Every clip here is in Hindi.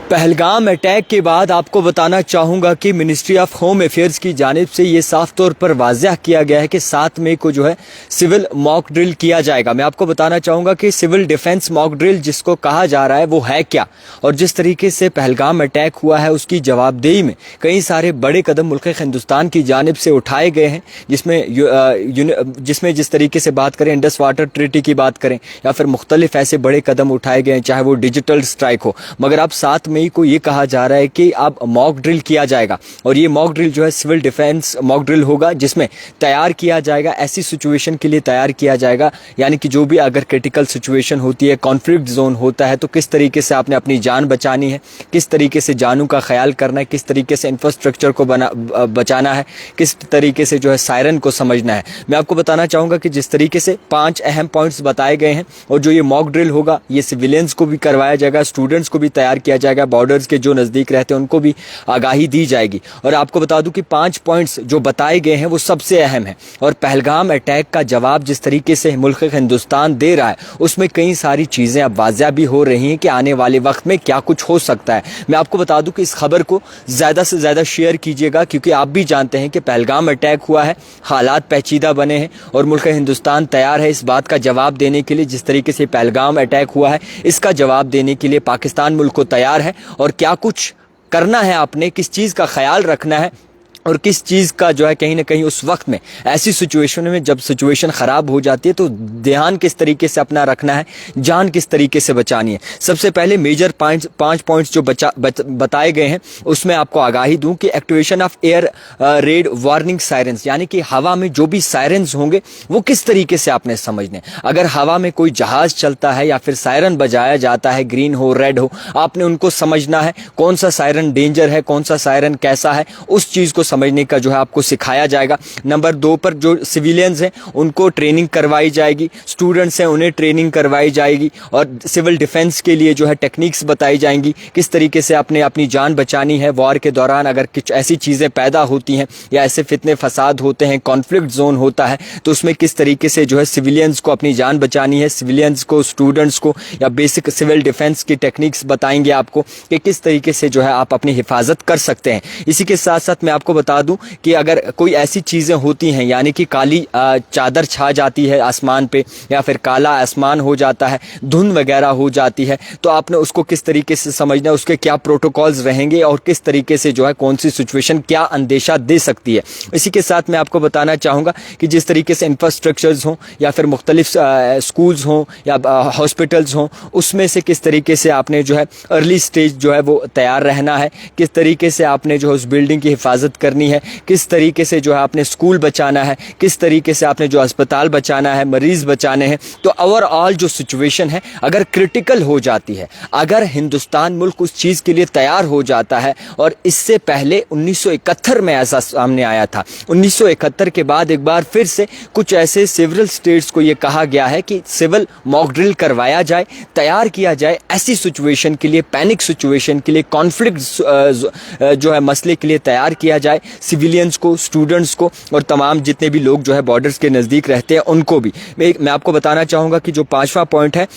पहलगाम अटैक के बाद आपको बताना चाहूँगा कि मिनिस्ट्री ऑफ होम अफेयर्स की जानिब से ये साफ तौर पर वाज़ह किया गया है कि 7 मई को जो है सिविल मॉक ड्रिल किया जाएगा। मैं आपको बताना चाहूँगा कि सिविल डिफेंस मॉक ड्रिल जिसको कहा जा रहा है वो है क्या, और जिस तरीके से पहलगाम अटैक हुआ है उसकी जवाबदेही में कई सारे बड़े कदम मुल्क हिंदुस्तान की जानिब से उठाए गए हैं, जिसमें जिस तरीके से बात करें इंडस वाटर ट्रीटी की बात करें या फिर मुख्तलिफ ऐसे बड़े कदम उठाए गए हैं, चाहे वो डिजिटल स्ट्राइक हो। मगर अब 7 मई को ये कहा जा रहा है कि अब मॉक ड्रिल किया जाएगा, और ये मॉक ड्रिल जो है सिविल डिफेंस मॉक ड्रिल होगा, जिसमें तैयार किया जाएगा ऐसी सिचुएशन के लिए तैयार किया जाएगा, यानी कि जो भी अगर क्रिटिकल सिचुएशन होती है, कॉन्फ्लिक्ट जोन होता है, तो किस तरीके से आपने अपनी जान बचानी है, किस तरीके से जानों का ख्याल करना है, किस तरीके से इंफ्रास्ट्रक्चर को बचाना है, किस तरीके से जो है सायरन को समझना है। मैं आपको बताना चाहूँगा कि जिस तरीके से 5 अहम पॉइंट्स बताए गए हैं, और जो ये मॉक ड्रिल होगा ये सिविलियंस को भी करवाया जाएगा, स्टूडेंट्स को भी तैयार किया जाएगा, बॉर्डर्स के जो नज़दीक रहते हैं उनको भी आगाही दी जाएगी। और आपको बता दूं कि 5 पॉइंट्स जो बताए गए हैं वो सबसे अहम है, और पहलगाम अटैक का जवाब जिस तरीके से मुल्क हिंदुस्तान दे रहा है उसमें कई सारी चीज़ें अब वाज़ह भी हो रही हैं कि आने वाले वक्त में क्या कुछ हो सकता है। मैं आपको बता दूं कि इस खबर को ज़्यादा से ज़्यादा शेयर कीजिएगा, क्योंकि आप भी जानते हैं कि पहलगाम अटैक हुआ है, हालात पेचीदा बने हैं, और मुल्क हिंदुस्तान तैयार है इस बात का जवाब देने के लिए। जिस तरीके से पहलगाम अटैक हुआ है इसका जवाब देने के लिए पाकिस्तान मुल्क को तैयार है, और क्या कुछ करना है आपने, किस चीज़ का ख्याल रखना है, और किस चीज़ का जो है कहीं ना कहीं उस वक्त में ऐसी सिचुएशन में जब सिचुएशन ख़राब हो जाती है तो ध्यान किस तरीके से अपना रखना है, जान किस तरीके से बचानी है। सबसे पहले मेजर 5 पॉइंट्स जो बताए गए हैं उसमें आपको आगाही दूं कि activation of air red warning sirens, यानी कि हवा में जो भी सायरन्स होंगे वो किस तरीके से आपने समझने। अगर हवा में कोई जहाज़ चलता है या फिर सायरन बजाया जाता है, ग्रीन हो रेड हो, आपने उनको समझना है कौन सा सायरन डेंजर है, कौन सा सायरन कैसा है, उस चीज़ को समझने का जो है आपको सिखाया जाएगा। नंबर 2 पर जो सिविलियंस हैं उनको ट्रेनिंग करवाई जाएगी, स्टूडेंट्स हैं उन्हें ट्रेनिंग करवाई जाएगी, और सिविल डिफेंस के लिए जो है टेक्निक्स बताई जाएंगी, किस तरीके से आपने अपनी जान बचानी है वॉर के दौरान। अगर कुछ ऐसी चीज़ें पैदा होती हैं या ऐसे फितने फसाद होते हैं, कॉन्फ्लिक्ट जोन होता है, तो उसमें किस तरीके से जो है सिविलियंस को अपनी जान बचानी है, सिविलियंस को, स्टूडेंट्स को, या बेसिक सिविल डिफेंस की टेक्निक्स बताएंगे आपको कि किस तरीके से जो है आप अपनी हिफाजत कर सकते हैं। इसी के साथ साथ मैं आपको बता दूं कि अगर कोई ऐसी चीज़ें होती हैं, यानी कि काली चादर छा जाती है आसमान पे, या फिर काला आसमान हो जाता है, धुंध वगैरह हो जाती है, तो आपने उसको किस तरीके से समझना है, उसके क्या प्रोटोकॉल्स रहेंगे, और किस तरीके से जो है कौन सी सिचुएशन क्या अंदेशा दे सकती है। इसी के साथ मैं आपको बताना चाहूँगा कि जिस तरीके से इंफ्रास्ट्रक्चर्स हों या फिर मुख्तलिफ स्कूल्स हों या हॉस्पिटल्स हों, उसमें से किस तरीके से आपने जो है अर्ली स्टेज जो है वो तैयार रहना है, किस तरीके से आपने जो है उस बिल्डिंग की हिफाजत करनी है, किस तरीके से जो है आपने स्कूल बचाना है, किस तरीके से आपने जो अस्पताल बचाना है, मरीज बचाने हैं। तो ओवरऑल जो सिचुएशन है अगर क्रिटिकल हो जाती है, अगर हिंदुस्तान मुल्क उस चीज़ के लिए तैयार हो जाता है, और इससे पहले 1971 में ऐसा सामने आया था, 1971 के बाद एक बार फिर से कुछ ऐसे सिविल स्टेट्स को ये कहा गया है कि सिविल मॉक ड्रिल करवाया जाए, तैयार किया जाए ऐसी सिचुएशन के लिए, पैनिक सिचुएशन के लिए, कॉन्फ्लिक्ट जो है मसले के लिए तैयार किया जाए, सिविलियंस को, स्टूडेंट्स को, और तमाम जितने भी लोग जो है बॉर्डर्स के नज़दीक रहते हैं उनको भी। मैं आपको बताना चाहूँगा कि जो 5वां पॉइंट है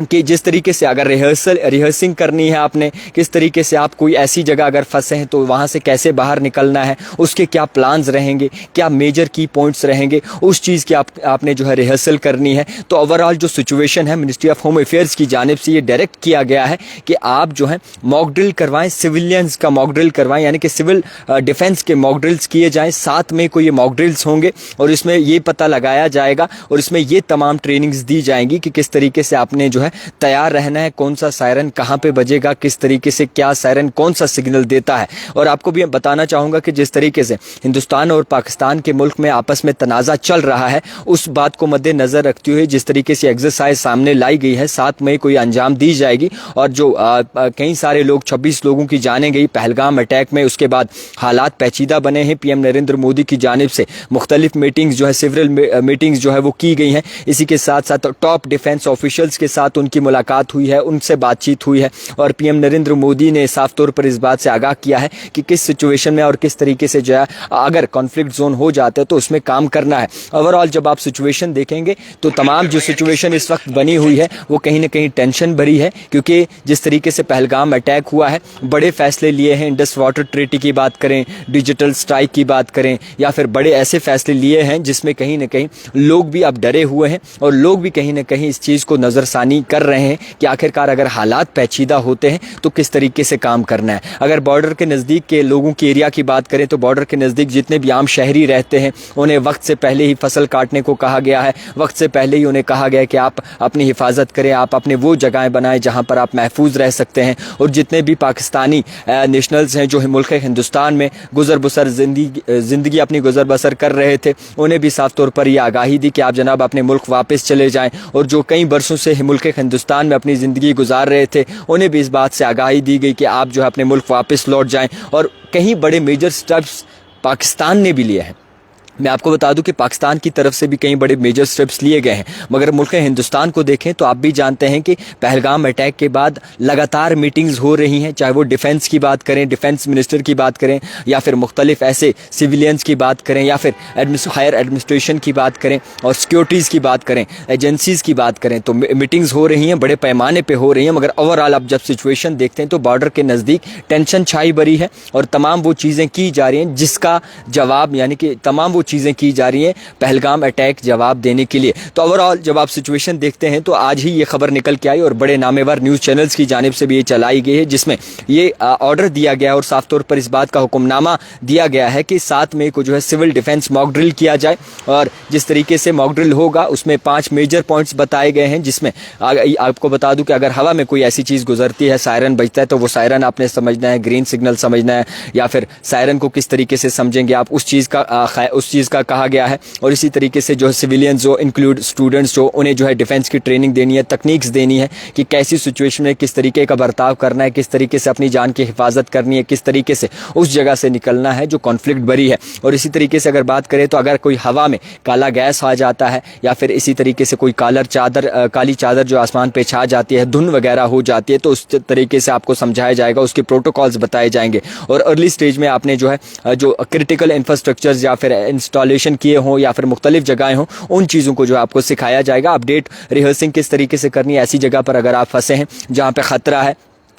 कि जिस तरीके से अगर रिहर्सिंग करनी है आपने, किस तरीके से आप कोई ऐसी जगह अगर फंसे हैं तो वहाँ से कैसे बाहर निकलना है, उसके क्या प्लान्स रहेंगे, क्या मेजर की पॉइंट्स रहेंगे, उस चीज़ की आपने जो है रिहर्सल करनी है। तो ओवरऑल जो सिचुएशन है मिनिस्ट्री ऑफ होम अफेयर्स की जानिब से ये डायरेक्ट किया गया है कि आप जो है मॉक ड्रिल करवाएं, सिविलियंस का मॉक ड्रिल करवाएं, यानी कि सिविल डिफेंस के मॉक ड्रिल्स किए जाएँ। 7 मई को ये मॉक ड्रिल्स होंगे, और इसमें ये पता लगाया जाएगा और इसमें ये तमाम ट्रेनिंग्स दी जाएंगी कि किस तरीके से आपने जो है तैयार रहना है, कौन सा सायरन कहाँ पे बजेगा, किस तरीके से क्या सायरन कौन सा सिग्नल देता है। और आपको भी बताना चाहूँगा कि जिस तरीके से हिंदुस्तान और पाकिस्तान के मुल्क में आपस में तनाज़ा चल रहा है, उस बात को मद्देनज़र रखते हुए जिस तरीके से एक्सरसाइज सामने लाई गई है, 7 मई को ये अंजाम दी जाएगी। और जो कई सारे लोग, 26 लोगों की जानें गई पहलगाम अटैक में, उसके बाद हालात पेचीदा बने हैं। PM नरेंद्र मोदी की जानिब से मुख्तलिफ मीटिंग्स जो है, सिविल मीटिंग्स जो है वो की गई हैं। इसी के साथ साथ टॉप डिफेंस ऑफिशल्स के साथ उनकी मुलाकात हुई है, उनसे बातचीत हुई है और पीएम नरेंद्र मोदी ने साफ तौर पर इस बात से आगाह किया है कि किस सिचुएशन में और किस तरीके से जो है अगर कॉन्फ्लिक्ट जोन हो जाता है तो उसमें काम करना है। ओवरऑल जब आप सिचुएशन देखेंगे तो तमाम जो सिचुएशन इस वक्त बनी हुई है वो कहीं ना कहीं टेंशन भरी है, क्योंकि जिस तरीके से पहलगाम अटैक हुआ है, बड़े फैसले लिए हैं, इंडस वाटर ट्रीटी की बात करें, डिजिटल स्ट्राइक की बात करें, या फिर बड़े ऐसे फैसले लिए हैं जिसमें कहीं ना कहीं लोग भी अब डरे हुए हैं और लोग भी कहीं ना कहीं इस चीज़ को नज़रसानी कर रहे हैं कि आखिरकार अगर हालात पेचीदा होते हैं तो किस तरीके से काम करना है। अगर बॉर्डर के नज़दीक के लोगों की एरिया की बात करें तो बॉर्डर के नज़दीक जितने भी आम शहरी रहते हैं उन्हें वक्त से पहले ही फसल काटने को कहा गया है, वक्त से पहले ही उन्हें कहा गया है कि आप अपनी हिफाजत करें, आप अपने वो जगहें बनाएं जहां पर आप महफूज रह सकते हैं। और जितने भी पाकिस्तानी नेशनल्स हैं जो मुल्क हिंदुस्तान में गुजर बसर ज़िंदगी अपनी गुजर बसर कर रहे थे, उन्हें भी साफ तौर पर यह आगाही दी कि आप जनाब अपने मुल्क वापस चले जाएं। और जो कई बरसों से मुल्क हिंदुस्तान में अपनी ज़िंदगी गुजार रहे थे उन्हें भी इस बात से आगाही दी गई कि आप जो है अपने मुल्क वापस लौट जाएं। और कहीं बड़े मेजर स्टेप्स पाकिस्तान ने भी लिए हैं। मैं आपको बता दूं कि पाकिस्तान की तरफ से भी कई बड़े मेजर स्टेप्स लिए गए हैं, मगर मुल्क हिंदुस्तान को देखें तो आप भी जानते हैं कि पहलगाम अटैक के बाद लगातार मीटिंग्स हो रही हैं, चाहे वो डिफेंस की बात करें, डिफेंस मिनिस्टर की बात करें, या फिर मुख्तलिफ ऐसे सिविलियंस की बात करें, या फिर हायर एडमिनिस्ट्रेशन की बात करें और सिक्योरिटीज़ की बात करें, एजेंसीज़ की बात करें, तो मीटिंग्स हो रही हैं, बड़े पैमाने पर हो रही हैं। मगर ओवरऑल आप जब सिचुएशन देखते हैं तो बॉर्डर के नज़दीक टेंशन छाई बरी है और तमाम वो चीज़ें की जा रही हैं जिसका जवाब, यानी कि तमाम वो चीज़ें की जा रही हैं पहलगाम अटैक जवाब देने के लिए। तो ओवरऑल जब आप सिचुएशन देखते हैं तो आज ही ये खबर निकल के आई और बड़े नामेवर न्यूज़ चैनल्स की जानिब से भी ये चलाई गई है, जिसमें ये ऑर्डर दिया गया और साफ तौर पर इस बात का हुक्मनामा दिया गया है कि 7 मई को जो है सिविल डिफेंस मॉक ड्रिल किया जाए। और जिस तरीके से मॉक ड्रिल होगा उसमें 5 मेजर पॉइंट्स बताए गए हैं, जिसमें आपको बता दूं कि अगर हवा में कोई ऐसी चीज़ गुजरती है, सायरन बजता है, तो वो सायरन आपने समझना है, ग्रीन सिग्नल समझना है, या फिर सायरन को किस तरीके से समझेंगे आप, उस चीज़ का कहा गया है। और इसी तरीके से जो सिविलियंस जो इंक्लूड स्टूडेंट्स जो उन्हें जो है डिफेंस की ट्रेनिंग देनी है, तकनीक्स देनी है कि कैसी सिचुएशन में किस तरीके का बर्ताव करना है, किस तरीके से अपनी जान की हिफाजत करनी है, किस तरीके से उस जगह से निकलना है जो कॉन्फ्लिक्ट भरी है। और इसी तरीके से अगर बात करें तो अगर कोई हवा में काला गैस आ जाता है या फिर इसी तरीके से कोई काली चादर जो आसमान पे छा जाती है, धुंध वगैरह हो जाती है, तो उस तरीके से आपको समझाया जाएगा, उसके प्रोटोकॉल्स बताए जाएंगे। और अर्ली स्टेज में आपने जो है जो क्रिटिकल इंफ्रास्ट्रक्चर्स या फिर इंस्टॉलेशन किए हों या फिर मुख्तलिफ जगहें हों, उन चीज़ों को जो आपको सिखाया जाएगा। अपडेट रिहर्सिंग किस तरीके से करनी है ऐसी जगह पर अगर आप फंसे हैं जहाँ पे ख़तरा है,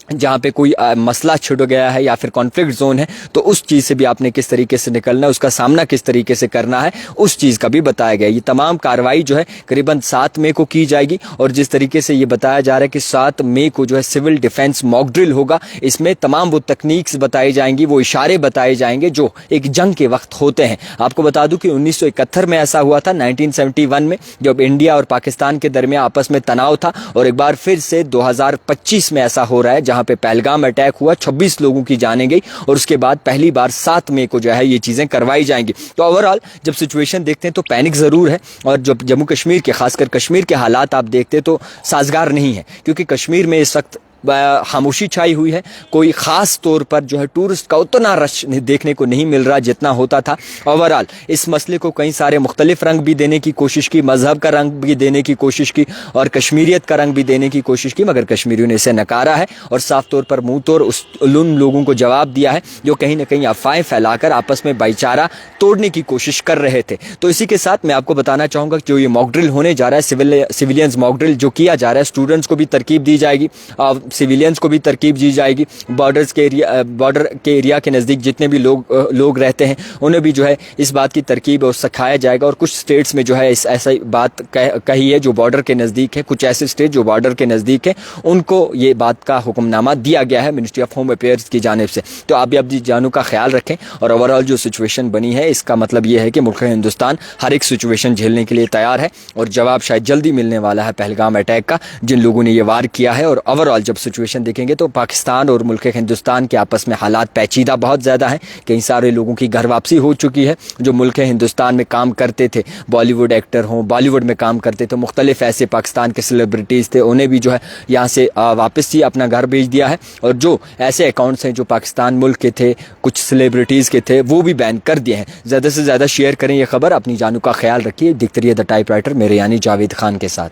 जहाँ पे कोई मसला छिड़ गया है या फिर कॉन्फ्लिक्ट जोन है, तो उस चीज़ से भी आपने किस तरीके से निकलना है, उसका सामना किस तरीके से करना है, उस चीज़ का भी बताया गया। ये तमाम कार्रवाई जो है करीबन 7 मई को की जाएगी। और जिस तरीके से ये बताया जा रहा है कि 7 मई को जो है सिविल डिफेंस मॉक ड्रिल होगा, इसमें तमाम वो तकनीक्स बताई जाएंगी, वो इशारे बताए जाएंगे जो एक जंग के वक्त होते हैं। आपको बता दूं कि 1971 में ऐसा हुआ था, 1971 में जब इंडिया और पाकिस्तान के दरमियान आपस में तनाव था, और एक बार फिर से 2025 में ऐसा हो रहा है जहाँ पे पहलगाम अटैक हुआ, 26 लोगों की जानें गई और उसके बाद पहली बार 7 मई को जो है ये चीज़ें करवाई जाएंगी। तो ओवरऑल जब सिचुएशन देखते हैं तो पैनिक ज़रूर है, और जब जम्मू कश्मीर के खासकर कश्मीर के हालात आप देखते हैं तो साजगार नहीं है, क्योंकि कश्मीर में इस वक्त खामोशी छाई हुई है। कोई ख़ास तौर पर जो है टूरिस्ट का उतना रश देखने को नहीं मिल रहा जितना होता था। ओवरऑल इस मसले को कई सारे मुख्तलिफ रंग भी देने की कोशिश की, मजहब का रंग भी देने की कोशिश की और कश्मीरियत का रंग भी देने की कोशिश की, मगर कश्मीरियों ने इसे नकारा है और साफ तौर पर मुंह तोड़ उन लोगों को जवाब दिया है जो कहीं ना कहीं अफवाहें फैलाकर आपस में भाईचारा तोड़ने की कोशिश कर रहे थे। तो इसी के साथ मैं आपको बताना चाहूँगा कि जो ये मॉक ड्रिल होने जा रहा है, सिविलियंस मॉक ड्रिल जो किया जा रहा है, स्टूडेंट्स को भी तरकीब दी जाएगी, सिविलियंस को भी तरकीब दी जाएगी, बॉर्डर के एरिया के नज़दीक जितने भी लोग रहते हैं उन्हें भी जो है इस बात की तरकीब और सिखाया जाएगा। और कुछ स्टेट्स में जो है ऐसा बात कही है जो बॉर्डर के नज़दीक है, कुछ ऐसे स्टेट जो बॉर्डर के नज़दीक है उनको ये बात का हुक्मनामा दिया गया है मिनिस्ट्री ऑफ होम अफेयर्स की जानिब से। तो आप भी अपनी जानों का ख्याल रखें। और ओवरऑल जो सिचुएशन बनी है इसका मतलब ये है कि मुल्क हिंदुस्तान हर एक सिचुएशन झेलने के लिए तैयार है और जवाब शायद जल्दी मिलने वाला है पहलगाम अटैक का, जिन लोगों ने ये वार किया है। और ओवरऑल जब सिचुएशन देखेंगे तो पाकिस्तान और मुल्क हिंदुस्तान के आपस में हालात पेचीदा बहुत ज़्यादा हैं। कई सारे लोगों की घर वापसी हो चुकी है जो मुल्क हिंदुस्तान में काम करते थे, बॉलीवुड एक्टर हों, बॉलीवुड में काम करते थे, मुख्तलिफ ऐसे पाकिस्तान के सेलिब्रिटीज़ थे, उन्हें भी जो है यहाँ से वापस ही अपना घर भेज दिया है। और जो ऐसे अकाउंट्स हैं जो पाकिस्तान मुल्क के थे, कुछ सेलिब्रिटीज़ के थे, वो भी बैन कर दिए हैं। ज़्यादा से ज़्यादा शेयर करें ये खबर, अपनी जानों का ख्याल रखिए। दिखते रहिए द टाइपराइटर, मेरे यानी जावेद खान के साथ।